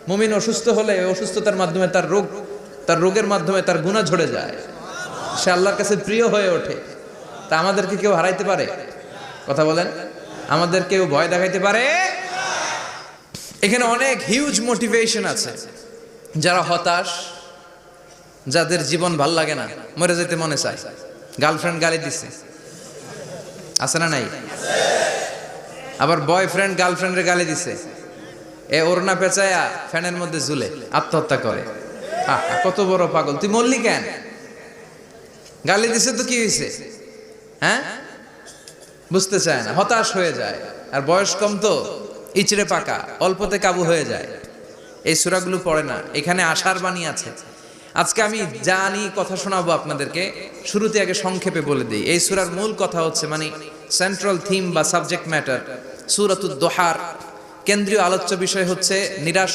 মুমিন অসুস্থ হলে অসুস্থতার মাধ্যমে তার রোগের মাধ্যমে তার গুনাহ ঝরে যায়, সে আল্লাহর কাছে প্রিয় হয়ে ওঠে। তা আমাদেরকে কেউ হারাইতে পারে? কথা বলেন, আমাদের কেউ ভয় দেখাইতে পারে? এখানে অনেক হিউজ মোটিভেশন আছে। যারা হতাশ, যাদের জীবন ভাল লাগে না, মরে যেতে মনে চায়, গার্লফ্রেন্ড গালি দিচ্ছে, আছে না নাই? আবার বয়ফ্রেন্ড গার্লফ্রেন্ডের গালি দিছে, এ ওড়না পেঁচায়া ফ্যানের মধ্যে ঝুলে আত্মহত্যা করে। কত বড় পাগল, তুই মরলি কেন? গালি দিছে তো কি হয়েছে? হ্যাঁ, বুঝতে চায় না, হতাশ হয়ে যায়। আর বয়স কম তো, ইচড়ে পাকা, অল্পতে কাবু হয়ে যায়। এই সূরাগুলো পড়ে না। এখানে আশার বাণী আছে। আজকে আমি জানি কথা শোনাবো আপনাদেরকে, শুরুতে আগে সংক্ষেপে বলে দিই। এই সূরার মূল কথা হচ্ছে, মানে সেন্ট্রাল থিম বা সাবজেক্ট ম্যাটার, সূরাতুদ দোহার কেন্দ্রীয় আলোচ্য বিষয় হচ্ছে নিরাশ